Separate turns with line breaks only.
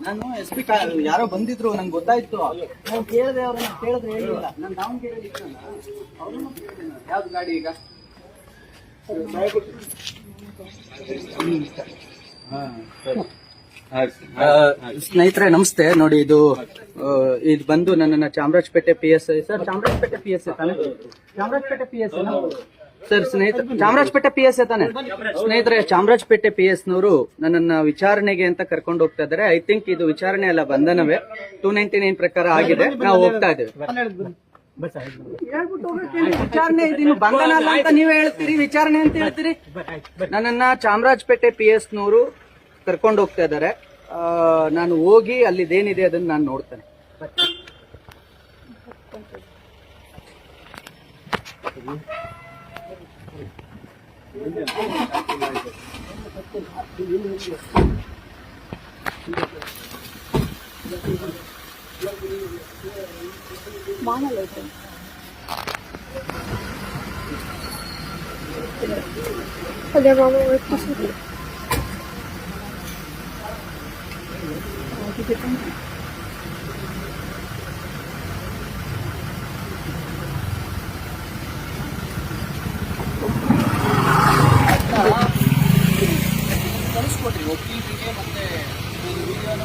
ನಾನು SP ಯಾರೋ ಬಂದಿದ್ರು, ನಂಗೆ ಗೊತ್ತಾಯ್ತು. ನಾನು ಕೇಳಿದೆ, ಅವ್ರನ್ನ ಕೇಳಿದ್ರೆ ಹೇಳಿಲ್ಲ. ನಾನು ದಾವಣಗೆರೆ ಯಾವ್ದು ಗಾಡಿ ಈಗ? ಸ್ನೇಹಿತರೆ ನಮಸ್ತೆ. ನೋಡಿ, ಇದು ಬಂದು ನನ್ನನ್ನ Chamarajpet PSI sir. Chamarajpet PSI ತಾನೆ? Chamarajpet PSI sir. Chamarajpet PSI ತಾನೆ ಸ್ನೇಹಿತರೆ? ಚಾಮರಾಜಪೇಟೆ PS ನವರು ನನ್ನನ್ನ ವಿಚಾರಣೆಗೆ ಅಂತ ಕರ್ಕೊಂಡು ಹೋಗ್ತಾ ಇದಾರೆ. ಐ ಥಿಂಕ್ ಇದು ವಿಚಾರಣೆ ಅಲ್ಲ, ಬಂಧನವೇ. 299 ಪ್ರಕಾರ ಆಗಿದೆ. ನಾವು ಹೋಗ್ತಾ ಇದ್ದೇವೆ. ವಿಚಾರಣೆ ಇದೀನಿ, ಬಂಧನ ಅಲ್ಲ ಅಂತ ನೀವೇ ಹೇಳ್ತೀರಿ, ವಿಚಾರಣೆ ಅಂತ ಹೇಳ್ತೀರಿ. ನನ್ನನ್ನ ಚಾಮರಾಜಪೇಟೆ PS ನವರು ಕರ್ಕೊಂಡು ಹೋಗ್ತಾ ಇದ್ದಾರೆ. ನಾನು ಹೋಗಿ ಅಲ್ಲಿದೇನಿದೆ ಅದನ್ನ ನಾನು ನೋಡ್ತೇನೆ.
ಅದೇ ಮಾಮ
ಕಳಿಸ್ಕೊಡ್ರಿ ಒಕ್ಕೀಲರಿಗೆ ಮತ್ತೆ ವಿಡಿಯೋನ